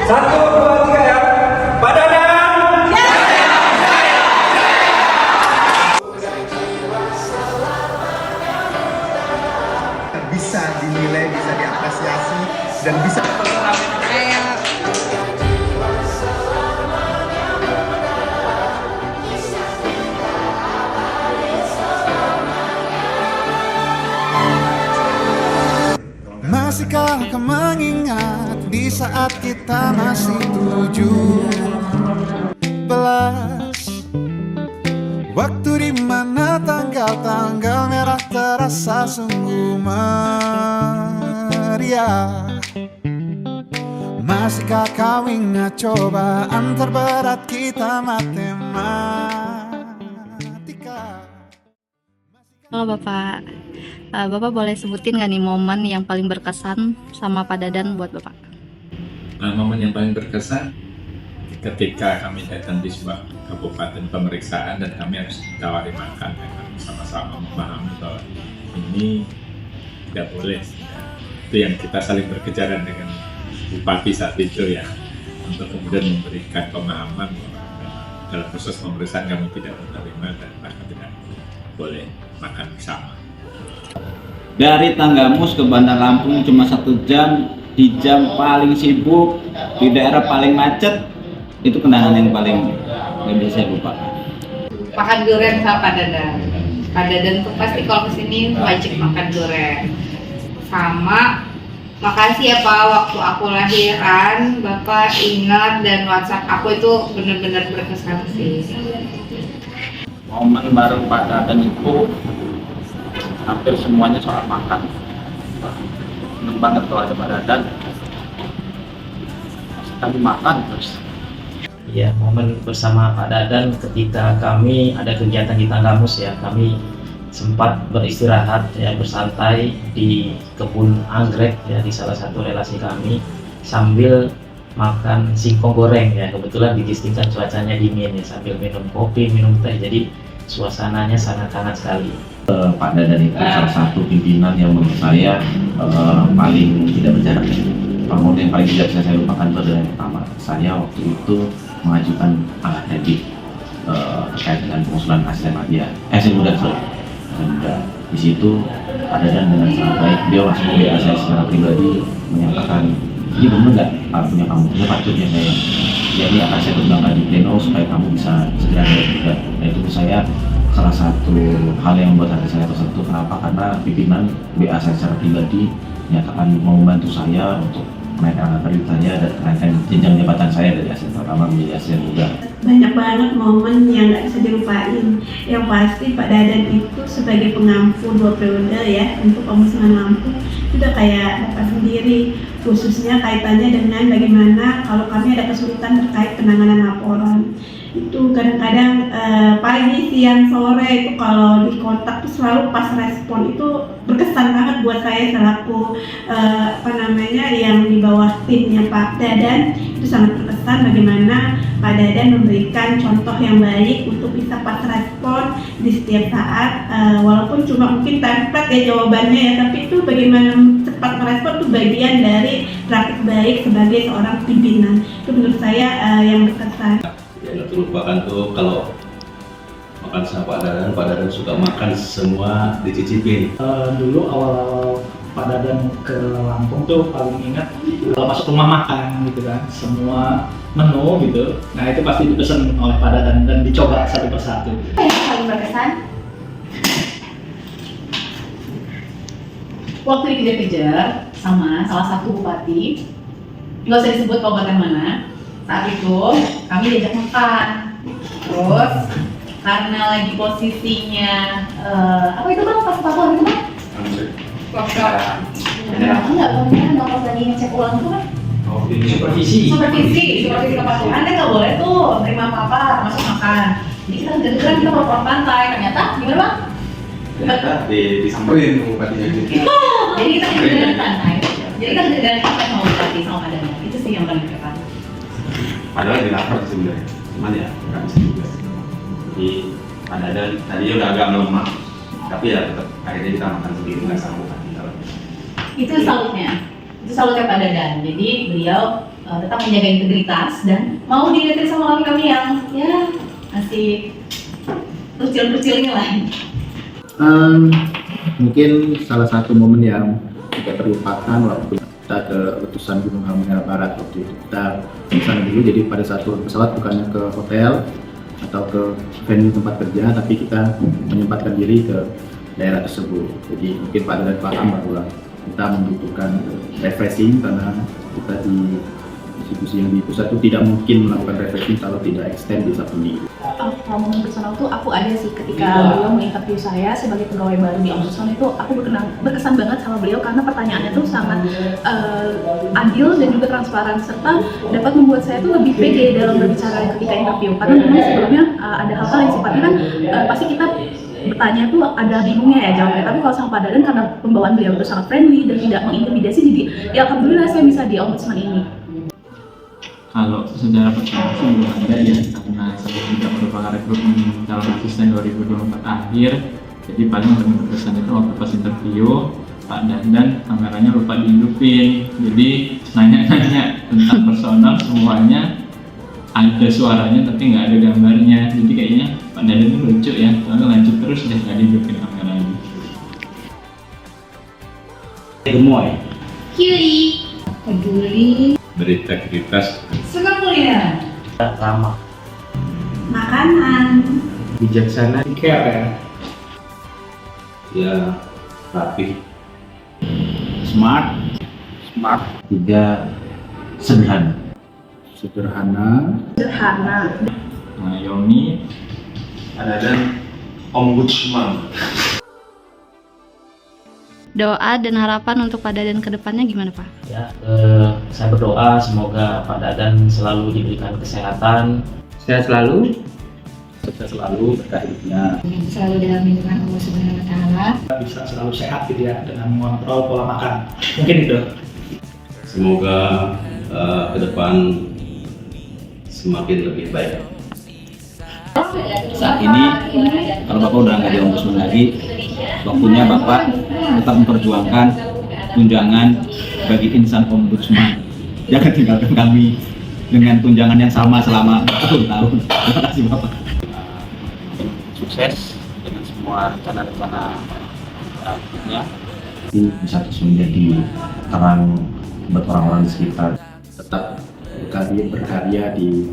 Satu, dua, tiga ya. Pak Dadan. Bisa dinilai, bisa diapresiasi, dan bisa Masihkah kau mengingat di saat kita masih 17? Waktu di mana tanggal-tanggal merah terasa sungguh meriah. Masihkah kau ingat cobaan terberat kita matematika? Halo Bapak, Bapak boleh sebutin nggak nih momen yang paling berkesan sama Pak Dadan buat Bapak? Momen yang paling berkesan ketika kami datang di sebuah kabupaten pemeriksaan dan kami harus ditawari makan, dan kami sama-sama memahami bahwa ini tidak boleh. Itu yang kita saling berkejaran dengan Bupati saat itu ya, untuk kemudian memberikan pemahaman bahwa dalam proses pemeriksaan kami tidak menerima dan bahkan tidak boleh makan bersama. Dari Tanggamus ke Bandar Lampung cuma 1 jam, di jam paling sibuk, di daerah paling macet, itu kenangan yang paling nggak bisa saya lupakan. Makan durian sama Pak Dadan. Pak Dadan tuh pasti kalau kesini wajib makan durian. Sama, makasih ya Pak, waktu aku lahiran Bapak ingat dan WhatsApp aku itu benar-benar berkesan sih. Momen bareng Pak Dadan itu hampir semuanya soal makan. Seneng banget kalau ada Pak Dadan. Kami makan terus. Ya, momen bersama Pak Dadan ketika kami ada kegiatan di Tanggamus ya, kami sempat beristirahat ya, bersantai di kebun anggrek ya, di salah satu relasi kami sambil makan singkong goreng ya. Kebetulan digistingkan cuacanya dingin ya, sambil minum kopi, minum teh, jadi suasananya sangat hangat sekali. Pak Dadan itu salah satu pimpinan yang menurut saya paling tidak berjarak. Momen yang paling tidak bisa saya lupakan itu adalah yang pertama, saya waktu itu mengajukan kredit terkait dengan pengusulan asisten muda, dan di situ Pak Dadan dengan sangat baik, dia langsung WA saya secara pribadi menyatakan, ini benar nggak punya kamu, punya pacurnya saya, ya ini akan saya kembangkan di pleno supaya kamu bisa segera juga. Nah itu saya salah satu hal yang membuat hati saya tersentuh. Kenapa? Karena pimpinan WA saya secara pribadi menyatakan mau membantu saya untuk menaikkan kredit saya dan menaikkan jenjang jabatan saya dari asisten pertama menjadi asisten muda. Banyak banget momen yang nggak bisa dilupain. Yang pasti Pak Dadan itu sebagai pengampu 2 periode ya untuk pemusnahan Lampung itu udah kayak Bapak sendiri, khususnya kaitannya dengan bagaimana kalau kami ada kesulitan terkait penanganan laporan. Itu kadang-kadang pagi, siang, sore itu kalau di kontak tuh selalu pas respon, itu berkesan banget buat saya selaku yang di bawah timnya Pak Dadan. Itu sangat berkesan bagaimana Pak Dadan memberikan contoh yang baik untuk bisa pas respon di setiap saat, walaupun cuma mungkin template ya jawabannya ya, tapi itu bagaimana cepat merespon itu bagian dari praktik baik sebagai seorang pimpinan. Itu menurut saya yang berkesan. Tidak terlupakan tuh kalau makan sama Pak Dadan suka makan semua dicicipin. Dulu awal-awal Pak Dadan ke Lampung tuh paling ingat kalau masuk rumah makan gitu kan, semua menu gitu, nah itu pasti dipesan oleh Pak Dadan dan dicoba satu persatu. Yang paling berkesan waktu dikejar-kejar sama salah satu bupati, nggak usah disebut kabupaten mana. Saat itu kami diajak makan, terus karena lagi posisinya apa itu bang, pas pakuan itu bang? Enggak, kalau pas lagi ngecek ulang itu kan? Supervisi kepatuhan kan nggak boleh tuh terima apa-apa, masuk makan. Jadi kita kejar-kejaran, kita mau pantai, ternyata gimana bang? Ternyata disamperin bupatinya gitu. Jadi kita kejar-kejaran pantai, jadi kita kejar-kejaran pantai sama bupati sama Pak Dadan. Itu sih yang paling berkesan. Padahal di lapar sebenarnya, cuman ya nggak bisa juga. Jadi Pak Dadan tadinya udah agak melemah, tapi ya tetap akhirnya kita makan sendiri nggak sama bupati. Itu salutnya Pak Dadan. Jadi beliau tetap menjaga integritas dan mau dilihat sama kami yang ya masih kecil-kecilnya lah. Mungkin salah satu momen yang tidak terlupakan waktu kita ke letusan Gunung Halmahera Barat. Waktu itu kita di sana dulu, jadi pada saat turun pesawat bukannya ke hotel atau ke venue tempat kerja, tapi kita menyempatkan diri ke daerah tersebut. Jadi mungkin Pak Dadan paham bahwa kita membutuhkan refreshing karena kita di institusi yang di pusat itu tidak mungkin melakukan refreshing kalau tidak extend di Sapudi. Momen personal tuh aku ada sih ketika beliau menginterview saya sebagai pegawai baru di Ombudsman. Itu aku berkesan banget sama beliau karena pertanyaannya tuh sangat adil dan juga transparan, serta dapat membuat saya tuh lebih pede dalam berbicara ketika interview. Karena memang sebelumnya ada hal-hal yang sifatnya kan pasti kita bertanya tuh ada bingungnya ya jawabnya. Tapi kalau sama Pak Dadan karena pembawaan beliau itu sangat friendly dan tidak mengintimidasi, jadi ya alhamdulillah saya bisa di Ombudsman ini. Kalau secara personal sih belum ada ya, karena saya juga merupakan rekrutmen calon asisten 2024 akhir. Jadi paling berkesan itu waktu pas interview Pak Dadan kameranya lupa dihidupin, jadi nanya-nanya tentang personal semuanya ada suaranya tapi nggak ada gambarnya. Jadi kayaknya Pak Dadan itu lucu ya, soalnya lanjut terus deh nggak dihidupin kameranya. Gemoy, Kiri, peduli, berintegritas, senang mulia, ramah, Makanan. Bijaksana, care ya. Ya, rapi. smart, 3 sederhana. Sederhana. nah, Yomi, Ada dan ombudsman. Doa dan harapan untuk Pak Dadan ke depannya gimana Pak? Ya, saya berdoa semoga Pak Dadan selalu diberikan kesehatan, Sehat selalu. Sukses selalu berkah hidupnya. selalu dalam lindungan Allah Subhanahu Wa Taala. Bisa selalu sehat gitu ya dengan mengontrol pola makan. Mungkin itu. Semoga ke depan semakin lebih baik. saat ini kalau Bapak udah nggak di Ombudsman lagi, waktunya Bapak tetap memperjuangkan tunjangan bagi insan Ombudsman. Jangan tinggalkan kami dengan tunjangan yang sama selama tahun-tahun. Terima kasih Bapak. Sukses dengan semua rencana-rencana ya. Bisa terus menjadi terang buat orang-orang di sekitar. Tetap berkarya di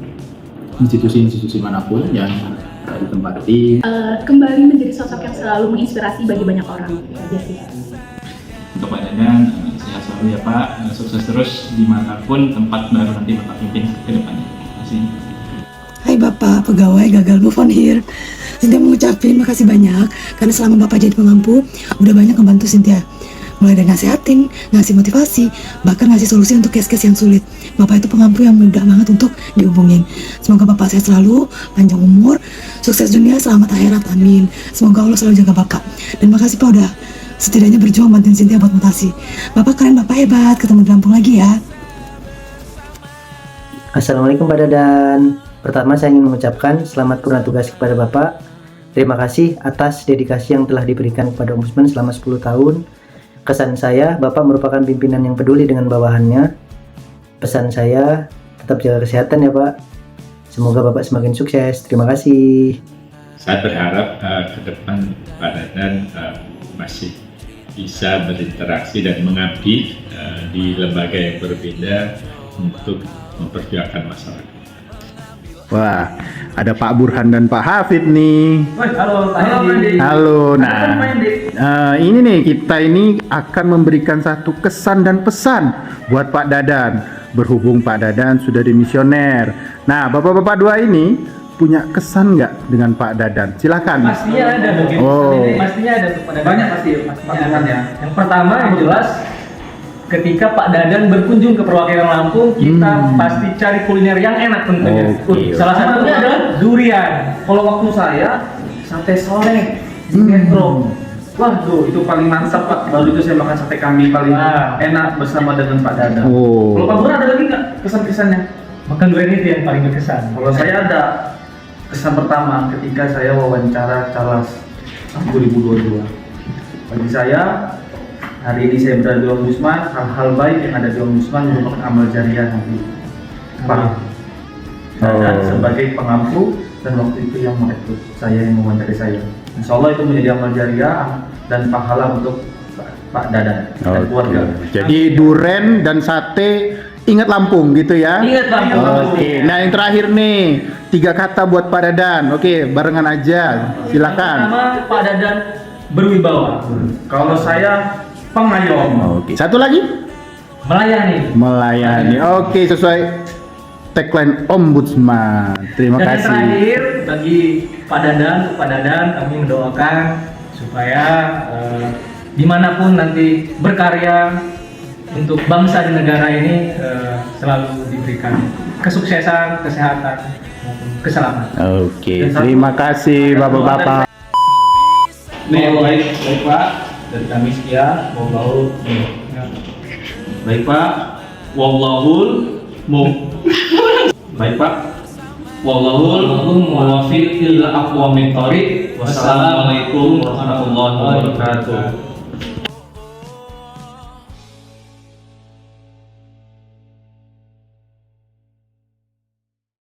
institusi-institusi manapun yang ditempati. Kembali menjadi sosok yang selalu menginspirasi bagi banyak orang. Itu aja sih. untuk Pak Dadan, sehat selalu ya Pak, sukses terus dimanapun tempat baru nanti Bapak pimpin ke depannya. Terima kasih. Hai Bapak, pegawai gagal move on here. Cynthia mengucapin makasih banyak karena selama Bapak jadi pengampu udah banyak membantu Cynthia. Mulai dari nasehatin, ngasih motivasi, bahkan ngasih solusi untuk case-case yang sulit. Bapak itu pengampu yang mudah banget untuk dihubungin. Semoga Bapak sehat selalu, panjang umur, sukses dunia, selamat akhirat, amin. Semoga Allah selalu jaga Bapak. Dan makasih Pak udah setidaknya berjuang bantuin Cynthia buat mutasi. Bapak keren, Bapak hebat, ketemu di Lampung lagi ya. Assalamualaikum Pak Dadan. Pertama saya ingin mengucapkan selamat purna tugas kepada Bapak. Terima kasih atas dedikasi yang telah diberikan kepada Ombudsman selama 10 tahun. Kesan saya, Bapak merupakan pimpinan yang peduli dengan bawahannya. Pesan saya, tetap jaga kesehatan ya Pak. Semoga Bapak semakin sukses. Terima kasih. Saya berharap ke depan Pak Dadan masih bisa berinteraksi dan mengabdi di lembaga yang berbeda untuk memperjuangkan masyarakat. Wah, ada Pak Burhan dan Pak Hafid nih. Halo, Pak Hendi. Halo, ini nih kita ini akan memberikan satu kesan dan pesan buat Pak Dadan. Berhubung Pak Dadan sudah dimisioner. Nah, bapak-bapak dua ini punya kesan nggak dengan Pak Dadan? Silakan. Pastinya ada mungkin. Pastinya ada tuh Pak Dadan. Banyak pasti Mas Burhan ya. Yang pertama yang jelas ketika Pak Dadan berkunjung ke perwakilan Lampung, kita pasti cari kuliner yang enak tentunya. Salah satunya adalah durian. Kalau waktu saya sate sore di Metro. Waduh, itu paling mantap Pak. Baru itu saya makan sate kambing paling enak bersama dengan Pak Dadan. Kalau Pak Burhan ada lagi nggak kesan-kesannya? Makan durian itu yang paling berkesan. Kalau saya ada kesan pertama ketika saya wawancara Charles 2022. Bagi saya, hari ini saya berada di Ombudsman, hal-hal baik yang ada di Ombudsman merupakan amal jariah nanti Pak Dadan sebagai pengampu dan waktu itu yang merekrut saya, yang mewawancari saya. Insya Allah itu menjadi amal jariah dan pahala untuk Pak Dadan dan keluarga. Jadi duren dan sate ingat Lampung gitu ya? Ingat Lampung. Oke. Nah yang terakhir nih 3 kata buat Pak Dadan. Oke, barengan aja. Silakan. Pertama, Pak Dadan berwibawa. Kalau saya pengayom. Oke. Satu lagi? Melayani. Melayani. Oke, sesuai tagline Ombudsman. Terima Dan yang kasih. terakhir bagi Pak Dadan kami mendoakan supaya dimanapun nanti berkarya untuk bangsa dan negara ini selalu diberikan kesuksesan, kesehatan, maupun keselamatan. Oke, terima kasih bapak-bapak. Baik Pak, dari kami sekian, wallahul Baik Pak, wallahul Baik Pak, wallahul muwaffiq ila aqwamit thoriq. Wassalamualaikum warahmatullahi wabarakatuh.